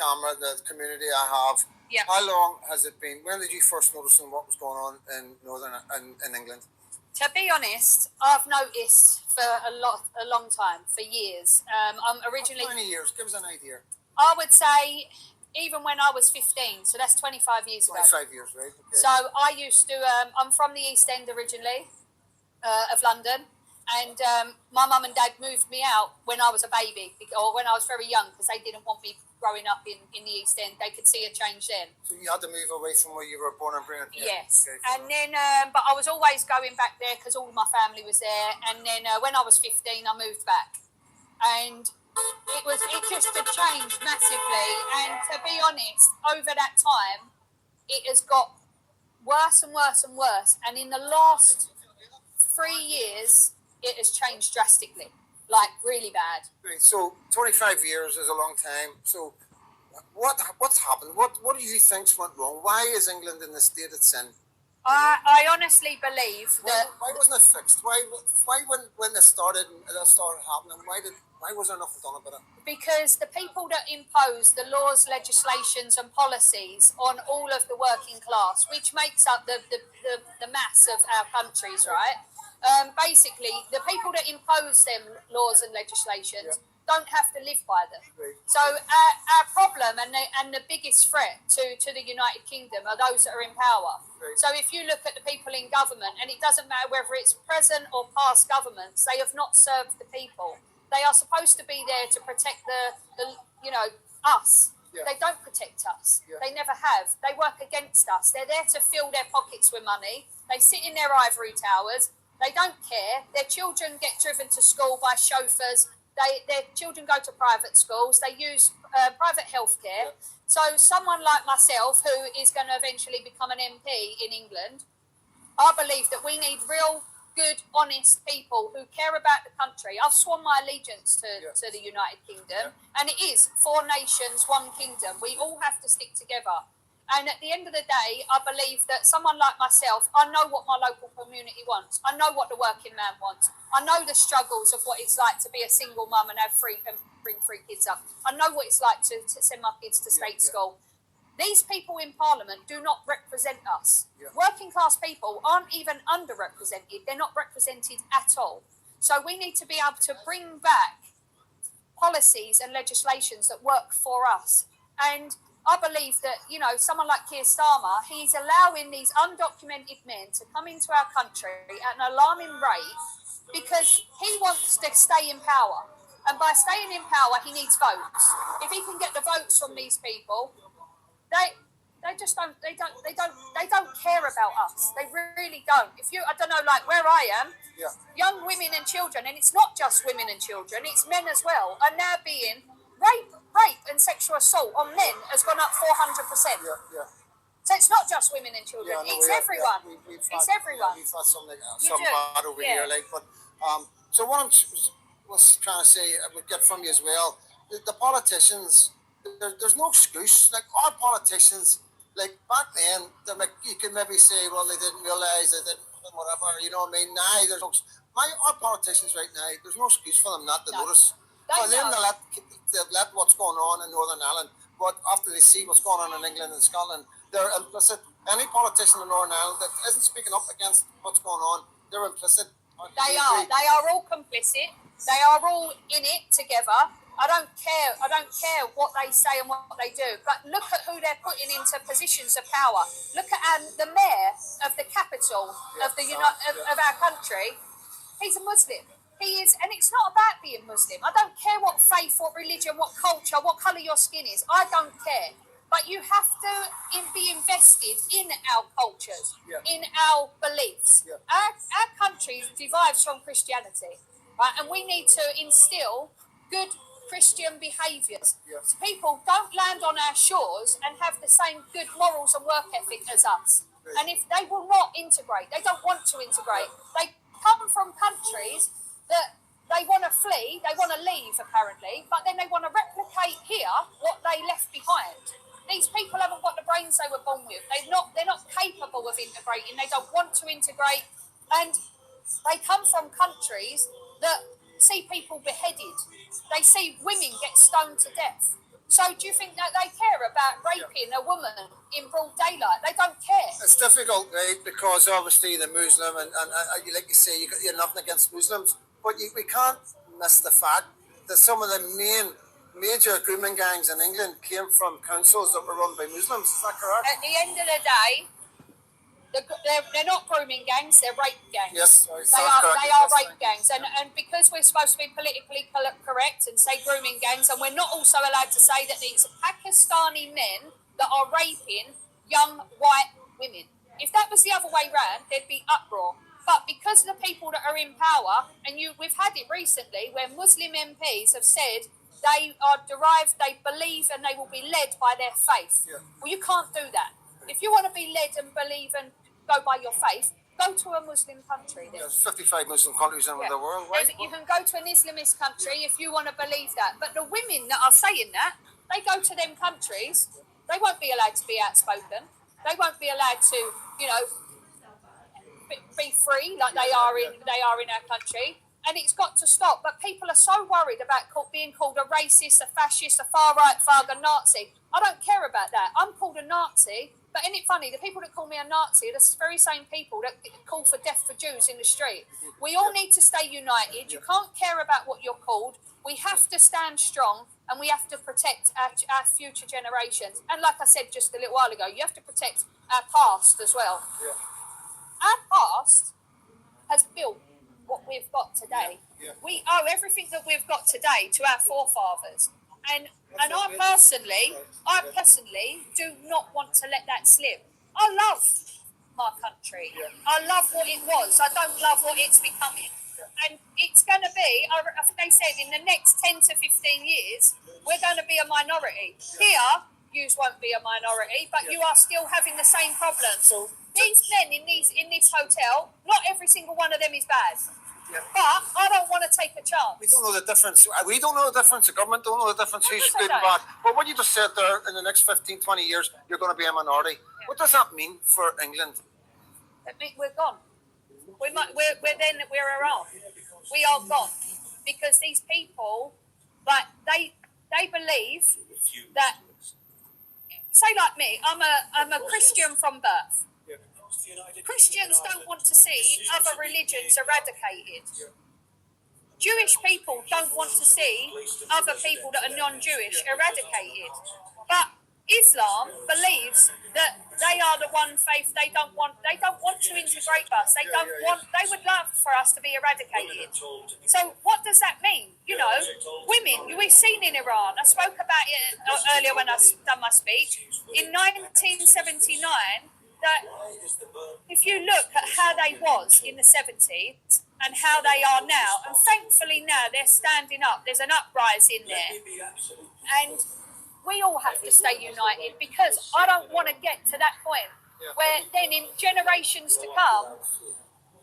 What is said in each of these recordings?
camera, the community I have. Yeah. How long has it been? When did you first notice what was going on in in England? To be honest, I've noticed for a long time, for years. I'm originally. How many years? Give us an idea. I would say even when I was 15, so that's 25 years ago. 25 years, right? Okay. So I used to, I'm from the East End originally, of London, and my mum and dad moved me out when I was a baby, or when I was very young, because they didn't want me growing up in the East End. They could see a change then. So you had to move away from where you were born and bred? Yes. Okay. And then, but I was always going back there because all of my family was there. And then when I was 15, I moved back. And it just had changed massively. And to be honest, over that time, it has got worse and worse and worse. And in the last 3 years, it has changed drastically, like really bad. Right. So 25 years is a long time. So what's happened? What do you think's went wrong? Why is England in the state it's in? I honestly believe that. Why wasn't it fixed? Why when it started happening? Why was there nothing done about it? Because the people that impose the laws, legislations and policies on all of the working class, which makes up the mass of our countries, right? Basically, the people that impose them laws and legislations don't have to live by them. Right. So our problem and the biggest threat to the United Kingdom are those that are in power. Right. So if you look at the people in government, and it doesn't matter whether it's present or past governments, they have not served the people. They are supposed to be there to protect the us. Yeah. They don't protect us. Yeah. They never have. They work against us. They're there to fill their pockets with money. They sit in their ivory towers. They don't care. Their children get driven to school by chauffeurs. Their children go to private schools. They use private healthcare. Yeah. So someone like myself, who is going to eventually become an MP in England, I believe that we need real, good, honest people who care about the country. I've sworn my allegiance to the United Kingdom, and it is 4 nations, 1 kingdom. We all have to stick together. And at the end of the day, I believe that someone like myself, I know what my local community wants. I know what the working man wants. I know the struggles of what it's like to be a single mum and bring 3 kids up. I know what it's like to send my kids to state school. These people in Parliament do not represent us. Yeah. Working class people aren't even underrepresented. They're not represented at all. So we need to be able to bring back policies and legislations that work for us. And I believe that, someone like Keir Starmer, he's allowing these undocumented men to come into our country at an alarming rate because he wants to stay in power. And by staying in power, he needs votes. If he can get the votes from these people, they don't care about us. They really don't. I don't know, like where I am, young women and children, and it's not just women and children, it's men as well, are now being rape and sexual assault on men has gone up 400%. Yeah. So it's not just women and children; it's everyone. It's everyone. We've had some bad over here, but so what I was trying to say, I would get from you as well. The politicians, there's no excuse. Like our politicians, like back then, you could maybe say, well, they didn't realise, they didn't whatever. You know what I mean? Now there's no. Our politicians right now, there's no excuse for them not to notice. For them to let what's going on in Northern Ireland, but after they see what's going on in England and Scotland, they're implicit. Any politician in Northern Ireland that isn't speaking up against what's going on, they're implicit. They are all complicit. They are all in it together. I don't care what they say and what they do. But look at who they're putting into positions of power. Look at the mayor of the capital of our country. He's a Muslim. He is, and it's not about being Muslim. I don't care what faith, what religion, what culture, what colour your skin is. I don't care. But you have to be invested in our cultures, in our beliefs. Yeah. Our country derives from Christianity, right? And we need to instill good Christian behaviours. Yeah. So people don't land on our shores and have the same good morals and work ethic as us. Right. And if they will not integrate, they don't want to integrate. They come from countries that they want to flee, they want to leave apparently, but then they want to replicate here what they left behind. These people haven't got the brains they were born with. They're not capable of integrating. They don't want to integrate, and they come from countries that see people beheaded. They see women get stoned to death. So do you think that they care about raping a woman in broad daylight? They don't care. It's difficult, right? Because obviously the Muslim and like you say, you're nothing against Muslims, but we can't miss the fact that some of the major grooming gangs in England came from councils that were run by Muslims. Is that correct? At the end of the day, they're not grooming gangs, they're rape gangs. Yes, they are rape gangs. And because we're supposed to be politically correct and say grooming gangs, and we're not also allowed to say that it's Pakistani men that are raping young white women. If that was the other way round, there'd be uproar. But because of the people that are in power, and we've had it recently where Muslim MPs have said they believe and they will be led by their faith. Yeah. Well, you can't do that. If you want to be led and believe and go by your faith, go to a Muslim country. Then. There's 55 Muslim countries in the world, right? You can go to an Islamist country if you want to believe that. But the women that are saying that, they go to them countries, they won't be allowed to be outspoken. They won't be allowed to, be free like they are in our country. And it's got to stop. But people are so worried about being called a racist, a fascist, a far-right thug, a Nazi. I don't care about that. I'm called a Nazi. But isn't it funny? The people that call me a Nazi are the very same people that call for death for Jews in the street. We all need to stay united. You can't care about what you're called. We have to stand strong and we have to protect our future generations. And like I said just a little while ago, you have to protect our past as well. Yeah. Our past has built what we've got today. Yeah. We owe everything that we've got today to our forefathers. And I personally do not want to let that slip. I love my country. Yeah. I love what it was. I don't love what it's becoming. Yeah. And it's going to be, I think they said, in the next 10 to 15 years, we're going to be a minority. Yeah. Here, you won't be a minority, but you are still having the same problems. So, these men in this hotel, not every single one of them is bad. Yeah. But I don't want to take a chance. We don't know the difference. We don't know the difference. The government don't know the difference. Who's good and bad. But what you just said there, in the next 15, 20 years, you're going to be a minority. Yeah. What does that mean for England? It means we're gone. We're around. We are gone. Because these people, like, they believe that, say like me, I'm a Christian from birth. Christians don't want to see other religions eradicated. Jewish people don't want to see other people that are non-Jewish eradicated. But Islam believes that they are the one faith. They don't want to integrate us. They would love for us to be eradicated. So what does that mean? Women, we've seen in Iran, I spoke about it earlier when I done my speech, in 1979, that if you look at how they was in the 70s and how they are now, and thankfully now they're standing up, there's an uprising there, and we all have to stay united, because I don't want to get to that point where then in generations to come,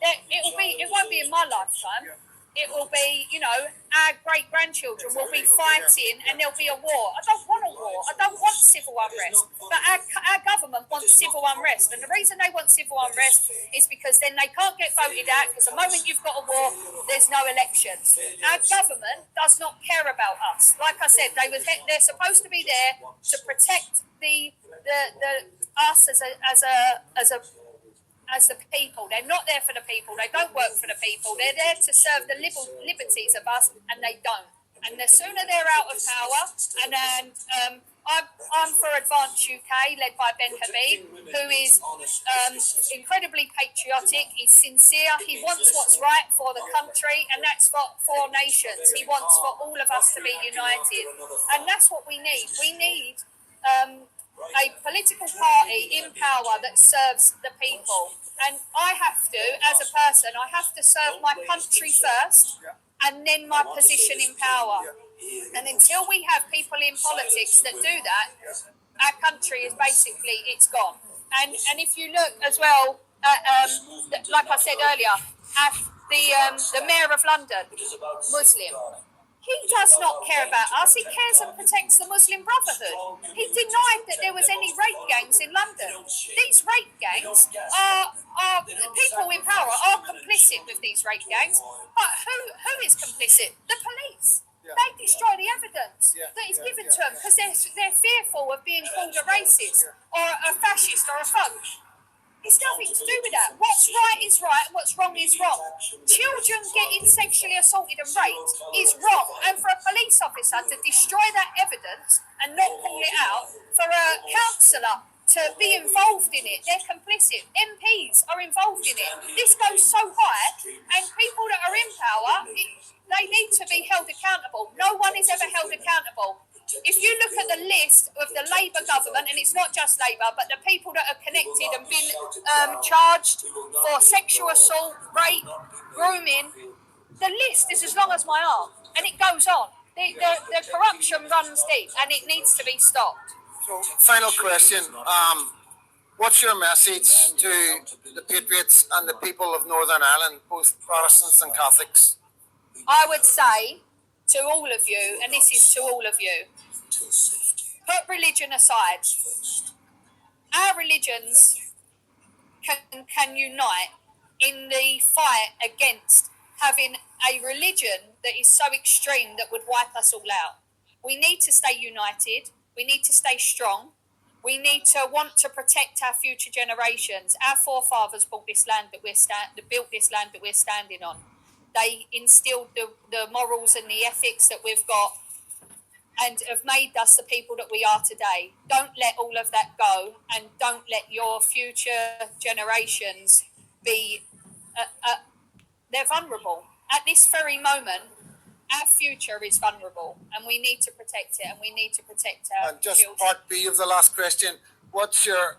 it won't be in my lifetime. It will be, our great-grandchildren will be fighting and there'll be a war. I don't want a war. I don't want civil unrest. But our government wants civil unrest. And the reason they want civil unrest is because then they can't get voted out, because the moment you've got a war, there's no elections. Our government does not care about us. Like I said, they're supposed to be there to protect us as the people. They're not there for the people. They don't work for the people. They're there to serve the liberties of us, and they don't. And the sooner they're out of power, and I'm for Advance UK, led by Ben Habib, who is incredibly patriotic. He's sincere. He wants what's right for the country, and that's for 4 nations. He wants for all of us to be united, and that's what we need. We need a political party in power that serves the people. And I have to, as a person, I have to serve my country first and then my position in power. And until we have people in politics that do that, our country is basically, it's gone. And if you look as well, like I said earlier, at the Mayor of London, Muslim, he does not care about us. He cares and protects the Muslim Brotherhood. He denied that there was any rape gangs in London. These rape gangs are people in power are complicit with these rape gangs. But who is complicit? The police. they destroy the evidence Yeah, that is yeah, given yeah, to them because they're fearful of being called a racist or a fascist or a thug. It's nothing to do with that. What's right is right and what's wrong is wrong. Children getting sexually assaulted and raped is wrong. And for a police officer to destroy that evidence and not call it out, for a counsellor to be involved in it, they're complicit. MPs are involved in it. This goes so high, and people that are in power, they need to be held accountable. No one is ever held accountable. If you look at the list of the Labour government, and it's not just Labour, but the people that are connected and been charged for sexual assault, rape, grooming, the list is as long as my arm, and it goes on. The corruption runs deep, and it needs to be stopped. So, final question. What's your message to the Patriots and the people of Northern Ireland, both Protestants and Catholics? I would say to all of you, and this is to all of you, put religion aside. Our religions can unite in the fight against having a religion that is so extreme that would wipe us all out. We need to stay united. We need to stay strong. We need to want to protect our future generations. Our forefathers built this land that we're standing on. They instilled the morals and the ethics that we've got and have made us the people that we are today. Don't let all of that go, and don't let your future generations be... they're vulnerable. At this very moment, our future is vulnerable, and we need to protect it, and we need to protect our And just children. part B of the last question, what's your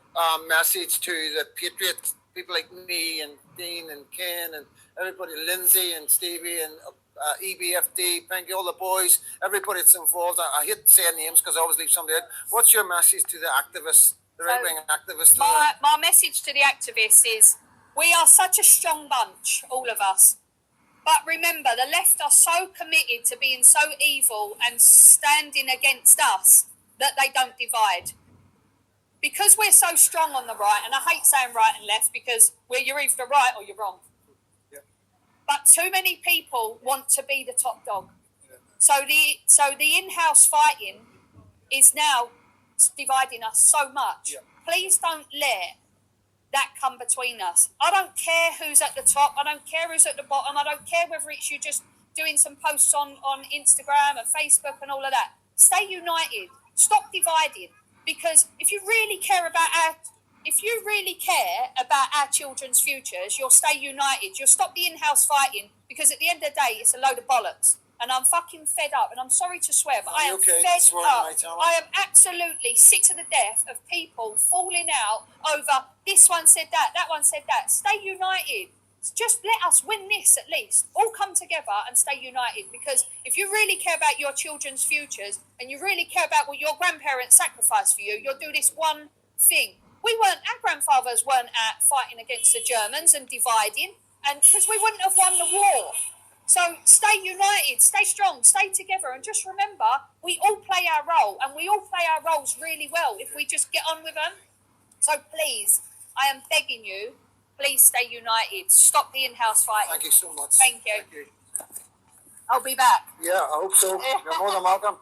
message to the Patriots, people like me and Dean and Ken and everybody, Lindsay and Stevie and EBFD, Pinky, all the boys, everybody that's involved? I hate saying names because I always leave somebody out. What's your message to the activists, the right-wing activists? My message to the activists is, we are such a strong bunch, all of us. But remember, the left are so committed to being so evil and standing against us that they don't divide. Because we're so strong on the right, and I hate saying right and left because you're either right or you're wrong. Yeah. But too many people want to be the top dog. Yeah. So the in-house fighting is now dividing us so much. Yeah. Please don't let that come between us. I don't care who's at the top. I don't care who's at the bottom. I don't care whether it's you just doing some posts on Instagram and Facebook and all of that. Stay united. Stop dividing. Because if you really care about our children's futures, you'll stay united. You'll stop the in-house fighting, because at the end of the day, it's a load of bollocks. And I'm fucking fed up. And I'm sorry to swear, but I am fed up. I am absolutely sick to the death of people falling out over this one said that one said that. Stay united. Just let us win this at least. All come together and stay united. Because if you really care about your children's futures and you really care about what your grandparents sacrificed for you, you'll do this one thing. Our grandfathers weren't out fighting against the Germans and dividing, and because we wouldn't have won the war. So stay united, stay strong, stay together, and just remember, we all play our role, and we all play our roles really well if we just get on with them. So please, I am begging you, please stay united. Stop the in-house fighting. Thank you so much. Thank you. Thank you. I'll be back. Yeah, I hope so. You're more than welcome.